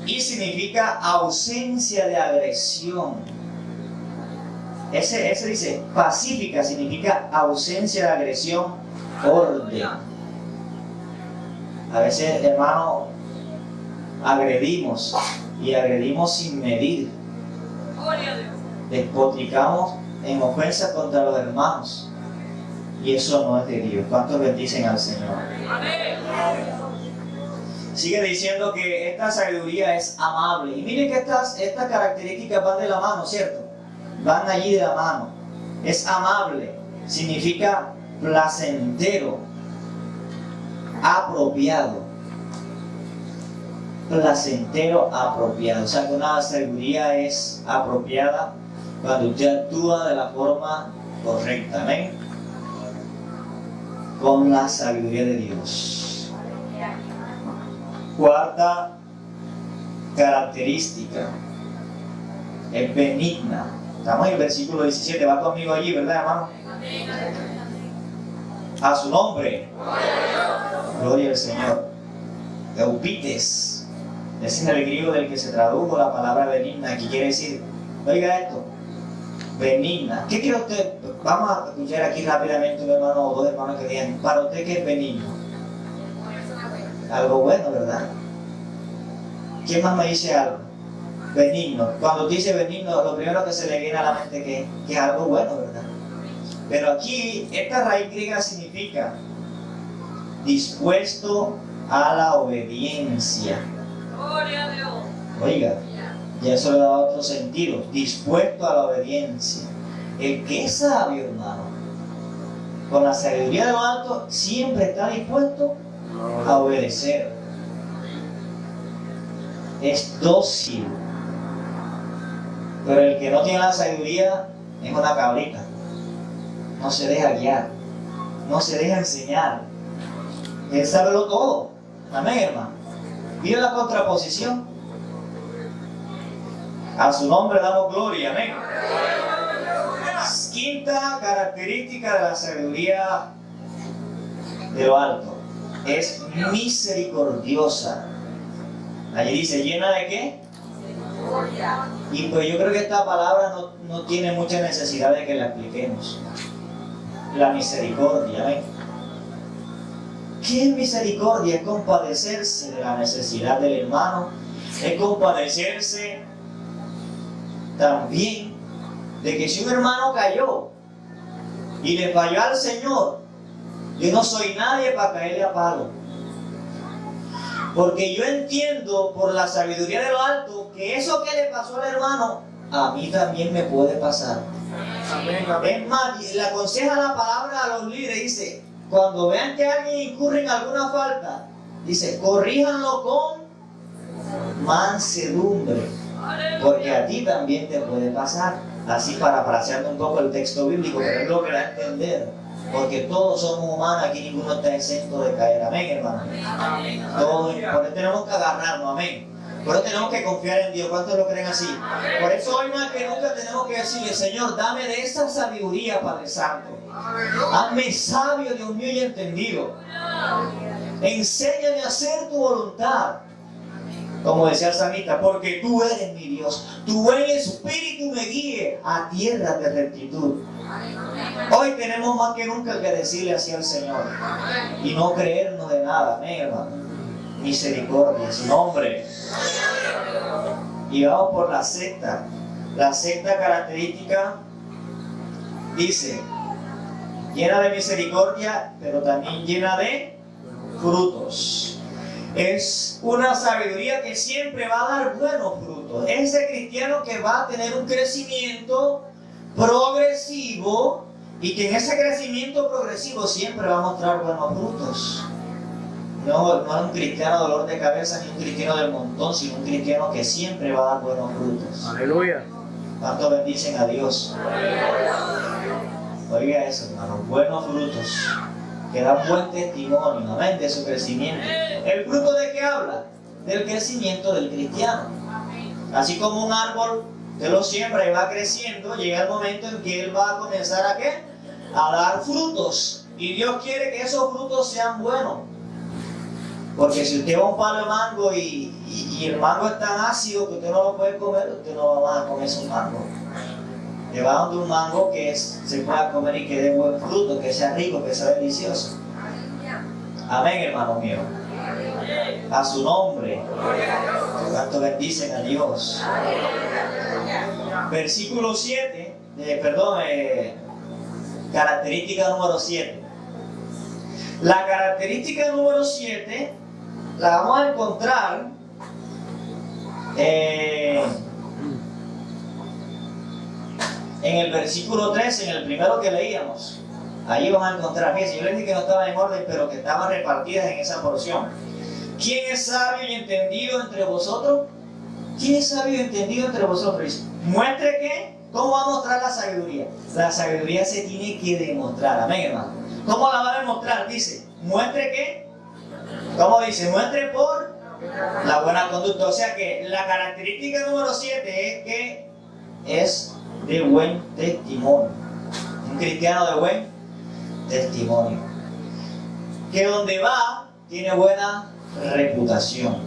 Y significa ausencia de agresión. Ese dice, pacífica significa ausencia de agresión, orden. A veces, hermano, agredimos y agredimos sin medir. Despotricamos en ofensa contra los hermanos. Y eso no es de Dios. ¿Cuántos bendicen al Señor? Sigue diciendo que esta sabiduría es amable. Y miren que estas características van de la mano, ¿cierto? Van allí de la mano. Es amable. Significa placentero. Apropiado. Placentero, apropiado. O sea que una sabiduría es apropiada cuando usted actúa de la forma correcta. Amén. Con la sabiduría de Dios. Cuarta característica es benigna. Estamos en el versículo 17. Va conmigo allí, ¿verdad, hermano? A su nombre. Gloria al Señor. Eupites. Ese es el griego del que se tradujo la palabra benigna. ¿Qué quiere decir? Oiga esto. Benigna. ¿Qué quiere usted? Vamos a escuchar aquí rápidamente un hermano o dos hermanos que digan, para usted, ¿qué es benigno? Algo bueno, ¿verdad? ¿Quién más me dice algo? Benigno. Cuando dice benigno, lo primero que se le viene a la mente que es algo bueno, ¿verdad? Pero aquí, esta raíz griega significa dispuesto a la obediencia. Oiga, ya eso le da otro sentido. Dispuesto a la obediencia. El que es sabio, hermano, con la sabiduría de lo alto, siempre está dispuesto a obedecer. Es dócil. Pero el que no tiene la sabiduría es una cabrita. No se deja guiar. No se deja enseñar. Él sabe lo todo. Amén, hermano. Mira la contraposición. A su nombre damos gloria. Amén. Quinta característica de la sabiduría de lo alto. Es misericordiosa. Allí dice, ¿llena de qué? Y pues yo creo que esta palabra no tiene mucha necesidad de que la expliquemos. La misericordia, ¿ven? ¿Qué es misericordia? Es compadecerse de la necesidad del hermano. Es compadecerse también de que si un hermano cayó y le falló al Señor, yo no soy nadie para caerle a palo. Porque yo entiendo por la sabiduría de lo alto que eso que le pasó al hermano, a mí también me puede pasar. Amén, amén. Es más, le aconseja la palabra a los líderes, dice, cuando vean que alguien incurre en alguna falta, dice, corríjanlo con mansedumbre, porque a ti también te puede pasar. Así parafraseando un poco el texto bíblico, pero es lo que da a entender. Porque todos somos humanos, aquí ninguno está exento de caer. Amén, hermano. Todos, por eso tenemos que agarrarnos, amén. Por eso tenemos que confiar en Dios. ¿Cuántos lo creen así? Por eso hoy más que nunca tenemos que decirle, Señor, dame de esa sabiduría, Padre Santo. Hazme sabio, Dios mío, y entendido. Enséñame a hacer tu voluntad. Como decía el salmista, porque tú eres mi Dios. Tu buen espíritu me guíe a tierra de rectitud. Hoy tenemos más que nunca que decirle así al Señor y no creernos de nada. Amén, hermano. Misericordia, en su nombre. Y vamos por la sexta. La sexta característica dice, llena de misericordia, pero también llena de frutos. Es una sabiduría que siempre va a dar buenos frutos. Es ese cristiano que va a tener un crecimiento progresivo y que en ese crecimiento progresivo siempre va a mostrar buenos frutos. No es un cristiano dolor de cabeza ni un cristiano del montón, sino un cristiano que siempre va a dar buenos frutos. Aleluya. ¿Cuántos bendicen a Dios? Oiga eso, hermano, buenos frutos que dan buen testimonio, amén, de su crecimiento. ¿El fruto de qué habla? Del crecimiento del cristiano. Así como un árbol, usted lo siembra y va creciendo, llega el momento en que él va a comenzar ¿a qué? A dar frutos. Y Dios quiere que esos frutos sean buenos. Porque si usted va a un palo de mango y el mango es tan ácido que usted no lo puede comer, usted no va a comer su mango. Le va dando un mango que se pueda comer y que dé buen fruto, que sea rico, que sea delicioso. Amén, hermano mío. A su nombre. Tanto bendicen a Dios. Versículo 7, característica número 7. La característica número 7 la vamos a encontrar en el versículo 13, en el primero que leíamos. Ahí van a encontrar, fíjense, yo les dije que no estaban en orden, pero que estaban repartidas en esa porción. ¿Quién es sabio y entendido entre vosotros? ¿Quién es sabio y entendido entre vosotros? Muestre que, ¿cómo va a mostrar la sabiduría? La sabiduría se tiene que demostrar, amén, hermano. ¿Cómo la va a demostrar? Dice, muestre que, ¿cómo dice? Muestre por la buena conducta. O sea que la característica número 7 es que es de buen testimonio. Un cristiano de buen testimonio. Que donde va, tiene buena reputación.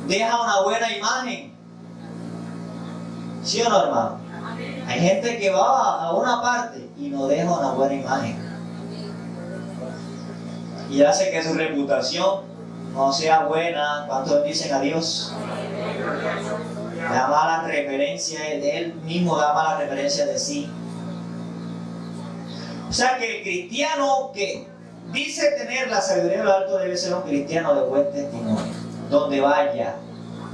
Deja una buena imagen. ¿Sí o no, hermano? Hay gente que va a una parte y no deja una buena imagen. Y hace que su reputación no sea buena. ¿Cuántos dicen a Dios? Da mala referencia de él mismo, da mala referencia de sí. O sea que el cristiano que dice tener la sabiduría de lo alto debe ser un cristiano de buen testimonio. Donde vaya,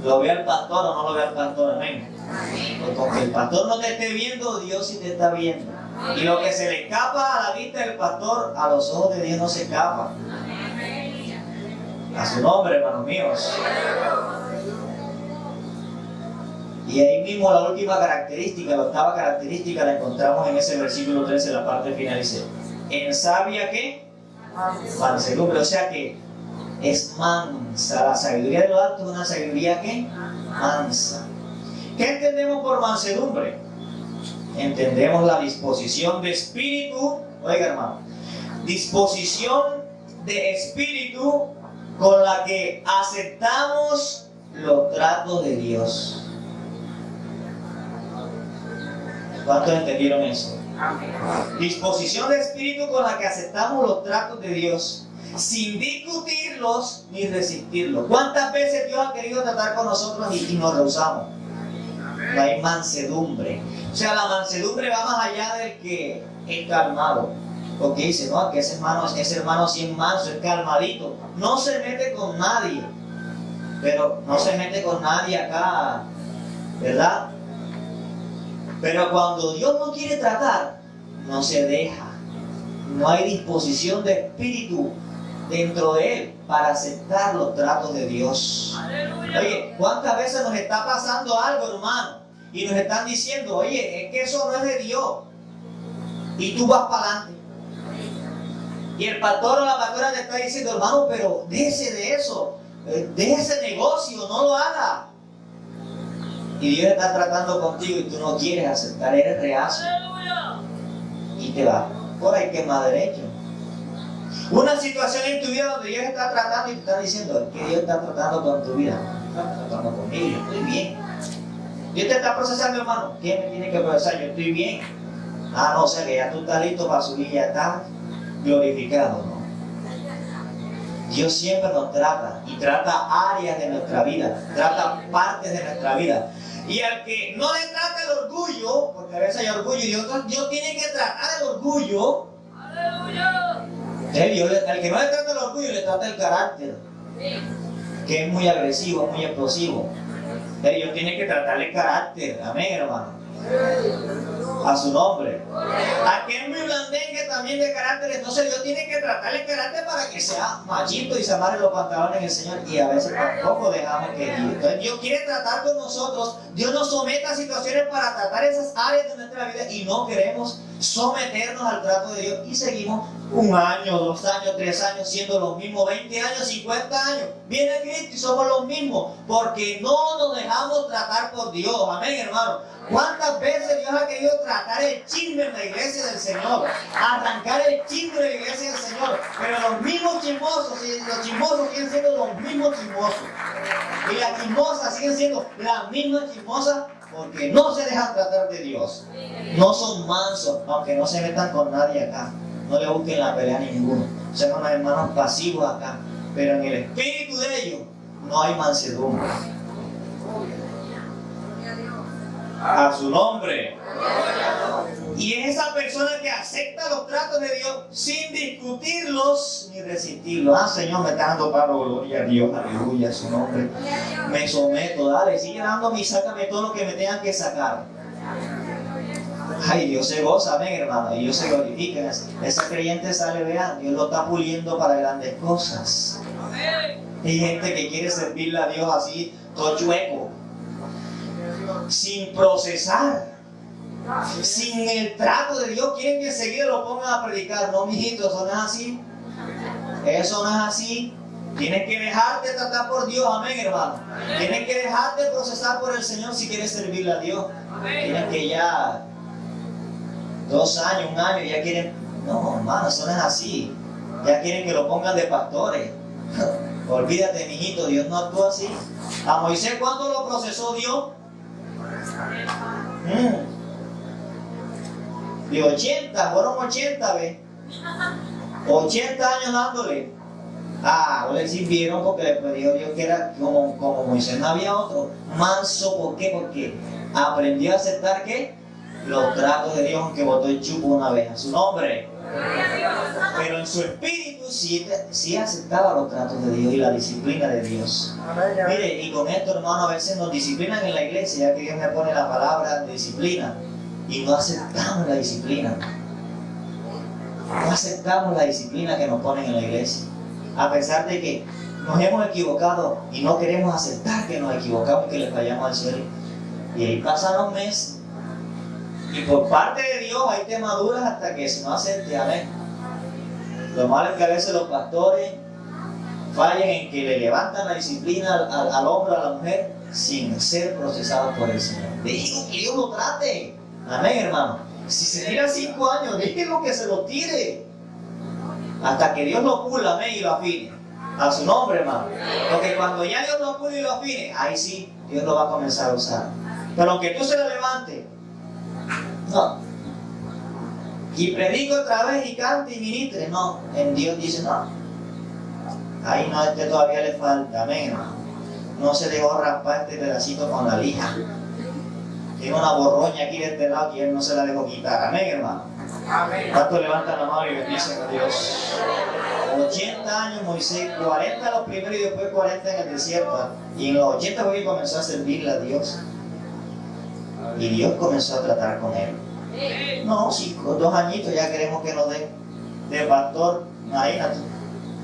lo vea el pastor o no lo vea el pastor, amén. Porque aunque el pastor no te esté viendo, Dios sí te está viendo. Y lo que se le escapa a la vista del pastor, a los ojos de Dios no se escapa. A su nombre, hermanos míos. Y ahí mismo la última característica, la octava característica, la encontramos en ese versículo 13, la parte final. Dice, en sabia ¿qué? Mansedumbre. O sea que es mansa. La sabiduría de lo alto es una sabiduría ¿qué? Mansa. ¿Qué entendemos por mansedumbre? Entendemos la disposición de espíritu. Oiga, hermano, disposición de espíritu con la que aceptamos los tratos de Dios. ¿Cuántos entendieron eso? Disposición de espíritu con la que aceptamos los tratos de Dios sin discutirlos ni resistirlos. ¿Cuántas veces Dios ha querido tratar con nosotros y nos rehusamos? No hay mansedumbre. O sea, la mansedumbre va más allá del que es calmado. Porque dice, no, que ese hermano sí es manso, es calmadito. No se mete con nadie. Pero no se mete con nadie acá, ¿verdad? Pero cuando Dios no quiere tratar, no se deja. No hay disposición de espíritu dentro de él para aceptar los tratos de Dios. ¡Aleluya! Oye, ¿cuántas veces nos está pasando algo, hermano? Y nos están diciendo, oye, es que eso no es de Dios. Y tú vas para adelante. Y el pastor o la pastora te está diciendo, hermano, pero déjese de eso. Déjese ese negocio, no lo haga. Y Dios está tratando contigo y tú no quieres aceptar, eres reacio. Y te vas por ahí que es más derecho. Una situación en tu vida donde Dios está tratando y te está diciendo, es que Dios está tratando con tu vida. Está tratando conmigo, yo estoy bien. Dios te está procesando, hermano. ¿Quién me tiene que procesar? Yo estoy bien. Ah, no, o sea que ya tú estás listo para subir, ya estás glorificado, ¿no? Dios siempre nos trata y trata áreas de nuestra vida, trata partes de nuestra vida. Y al que no le trata el orgullo, porque a veces hay orgullo y Dios tiene que tratar el orgullo. ¡Aleluya! Al que no le trata el orgullo, le trata el carácter, que es muy agresivo, muy explosivo. Dios tiene que tratarle el carácter, amén, hermano. A su nombre. A que es muy blandengue también de carácter, entonces Dios tiene que tratarle el carácter para que sea machito y se amarre los pantalones en el Señor, y a veces tampoco dejamos que Dios. Entonces Dios quiere tratar con nosotros. Dios nos somete a situaciones para tratar esas áreas de nuestra vida y no queremos someternos al trato de Dios y seguimos 1 año, 2 años, 3 años siendo los mismos, 20 años, 50 años. Viene Cristo y somos los mismos porque no nos dejamos tratar por Dios. Amén, hermano. ¿Cuántas veces Dios ha querido tratar el chisme en la iglesia del Señor? Arrancar el chisme de la iglesia del Señor. Pero los mismos chismosos, y los chismosos siguen siendo los mismos chismosos. Y las chismosas siguen siendo las mismas chismosas porque no se dejan tratar de Dios. No son mansos, aunque no se metan con nadie acá. No le busquen la pelea a ninguno. Son unos hermanos pasivos acá. Pero en el espíritu de ellos no hay mansedumbre. A su nombre. Y es esa persona que acepta los tratos de Dios sin discutirlos ni resistirlos. Ah, Señor, me está dando Pablo, gloria a Dios, aleluya, a su nombre. Me someto, dale, sigue dándome y sácame todo lo que me tengan que sacar. Ay, Dios se goza, amén, hermano, y Dios se glorifica. Ese creyente sale, vean, Dios lo está puliendo para grandes cosas. Hay gente que quiere servirle a Dios así, todo chueco, sin procesar, sin el trato de Dios. Quieren que enseguida lo pongan a predicar. No, mijito, eso no es así. Eso no es así. Tienes que dejarte tratar por Dios, amén, hermano. Tienes que dejarte procesar por el Señor si quieres servirle a Dios. Tienes que ya 2 años, 1 año, ya quieren. No, hermano, eso no es así. Ya quieren que lo pongan de pastores. Olvídate, mijito, Dios no actúa así. A Moisés, ¿cuánto lo procesó Dios? De 80, fueron 80, ¿ves? 80 años dándole. No le sirvieron porque le dijo Dios que era como Moisés, no había otro. Manso, ¿por qué? Porque aprendió a aceptar, ¿qué? Los tratos de Dios, aunque botó el chupo una vez. A su nombre. Pero en su espíritu sí aceptaba los tratos de Dios y la disciplina de Dios. Mire, y con esto, hermano, a veces nos disciplinan en la iglesia, ya que Dios me pone la palabra disciplina, y no aceptamos la disciplina. No aceptamos la disciplina que nos ponen en la iglesia. A pesar de que nos hemos equivocado y no queremos aceptar que nos equivocamos y que le fallamos al Señor. Y ahí pasan los meses. Y por parte de Dios ahí te maduras hasta que si no aceptes, amén. Lo malo es que a veces los pastores fallan en que le levantan la disciplina al hombre o a la mujer sin ser procesados por el Señor. Dejen que Dios lo trate. Amén, hermano. Si se tira 5 años, déjenlo que se lo tire. Hasta que Dios lo pula, amén, y lo afine. A su nombre, hermano. Porque cuando ya Dios lo pule y lo afine, ahí sí, Dios lo va a comenzar a usar. Pero aunque tú se lo levantes, no. Y predico otra vez y cante y ministre, no. En Dios dice no. Ahí no, todavía le falta, amén, hermano. No se dejó raspar este pedacito con la lija. Tiene una borroña aquí de este lado que él no se la dejó quitar, amén, hermano. ¿Cuántos levantan la mano y bendicen a Dios? 80 años Moisés, 40 los primeros y después 40 en el desierto. Y en los 80 fue que comenzó a servirle a Dios. Y Dios comenzó a tratar con él. No, si con 2 añitos ya queremos que nos den de pastor. Imagínate.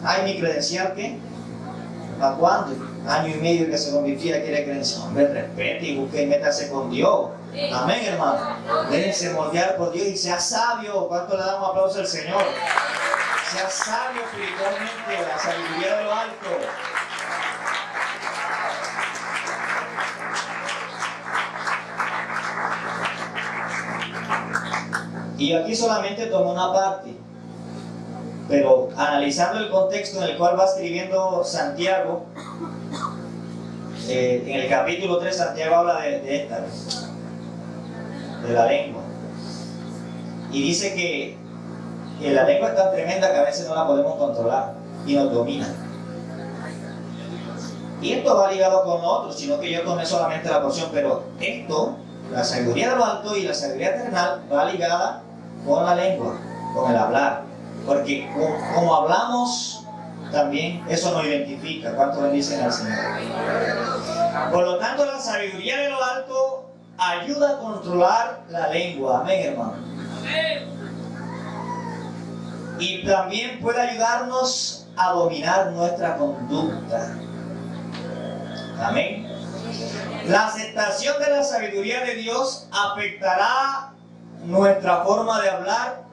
Ay, mi credencial, ¿qué? ¿Para cuándo? 1 año y medio que se convirtiera, quiere credencial. Hombre, respete y busque y métase con Dios. Amén, hermano. Déjense moldear por Dios y sea sabio. ¿Cuánto le damos aplauso al Señor? Sea sabio espiritualmente, la sabiduría de lo alto. Y yo aquí solamente tomo una parte, pero analizando el contexto en el cual va escribiendo Santiago, en el capítulo 3 Santiago habla de la lengua. Y dice que la lengua es tan tremenda que a veces no la podemos controlar y nos domina. Y esto va ligado con otros, sino que yo tomé solamente la porción, pero esto, la sabiduría de lo alto y la sabiduría terrenal, va ligada con la lengua, con el hablar. Porque como hablamos, también eso nos identifica. ¿Cuánto le dicen al Señor? Por lo tanto, la sabiduría de lo alto ayuda a controlar la lengua. Amén, hermano. Y también puede ayudarnos a dominar nuestra conducta. Amén. La aceptación de la sabiduría de Dios afectará nuestra forma de hablar,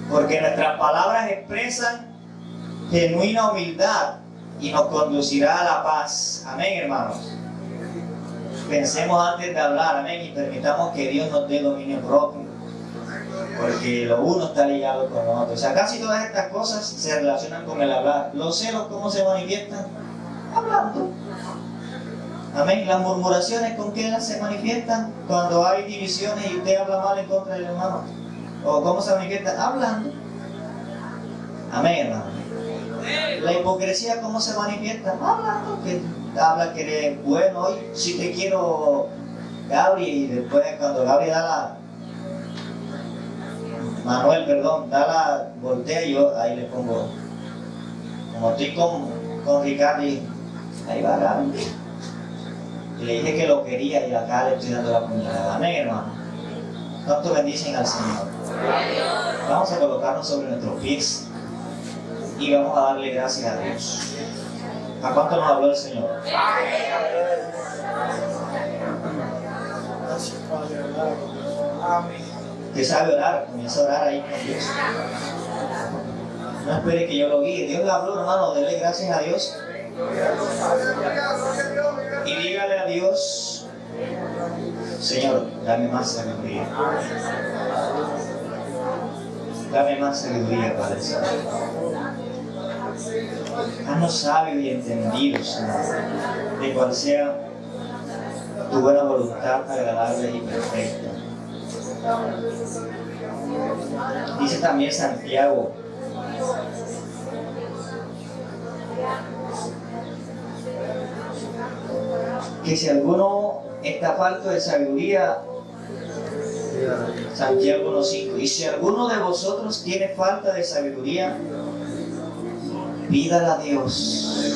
porque nuestras palabras expresan genuina humildad y nos conducirá a la paz. Amén, hermanos. Pensemos antes de hablar, amén, y permitamos que Dios nos dé dominio propio, porque lo uno está ligado con lo otro. O sea, casi todas estas cosas se relacionan con el hablar. Los celos, ¿cómo se manifiestan? Hablando. Amén. Las murmuraciones, ¿con qué se manifiestan? Cuando hay divisiones y usted habla mal en contra del hermano. ¿O cómo se manifiesta? Hablando. Amén, hermano. La hipocresía, ¿cómo se manifiesta? Hablando. Que habla que eres bueno hoy, si te quiero, Gabriel, y después cuando Gabriel da la... Manuel, perdón, da la voltea y yo ahí le pongo, como estoy con Ricardo, y ahí va Gabriel. Y le dije que lo quería y acá le estoy dando la puñalada. Amén, hermano. ¿Cuánto bendicen al Señor? Vamos a colocarnos sobre nuestros pies y vamos a darle gracias a Dios. ¿A cuánto nos habló el Señor? Que sabe orar, comienza a orar ahí con Dios. No espere que yo lo guíe. Dios le habló, hermano, dele gracias a Dios. Y dígale a Dios: Señor, dame más sabiduría. Dame más sabiduría, Padre Santo. Haznos sabios y entendidos, Señor, de cual sea tu buena voluntad, agradable y perfecta. Dice también Santiago: que si alguno está falto de sabiduría, Santiago 1:5, y si alguno de vosotros tiene falta de sabiduría, pídala a Dios.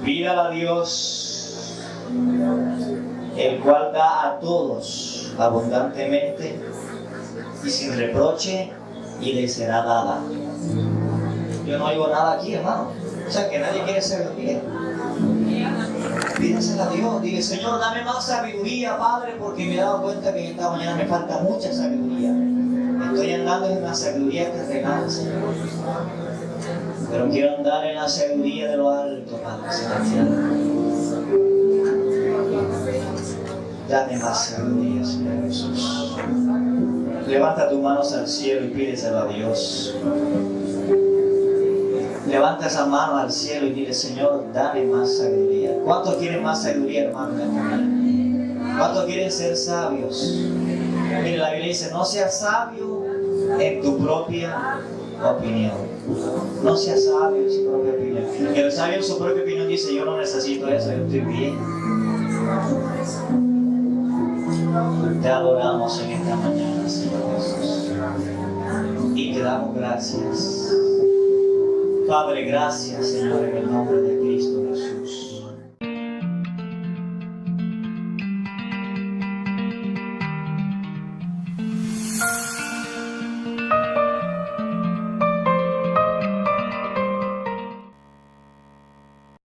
Pídala a Dios, el cual da a todos abundantemente y sin reproche, y le será dada. Yo no oigo nada aquí, hermano. O sea, que nadie quiere sabiduría. Pídasela a Dios. Dile: Señor, dame más sabiduría, Padre, porque me he dado cuenta que en esta mañana me falta mucha sabiduría. Estoy andando en la sabiduría terrenal, Señor, pero quiero andar en la sabiduría de lo alto, Padre celestial. Dame más sabiduría, Señor Jesús. Levanta tus manos al cielo y pídeselo a Dios. Levanta esas manos al cielo y dile: Señor, dame más sabiduría. ¿Cuántos quieren más sabiduría, hermano, en esta mañana? ¿Cuántos quieren ser sabios? Mire, la Biblia dice: no seas sabio en tu propia opinión. No seas sabio en su propia opinión. El sabio en su propia opinión dice: yo no necesito eso, yo estoy bien. Te adoramos en esta mañana, Señor Jesús, y te damos gracias. Padre, gracias, Señor, en el nombre de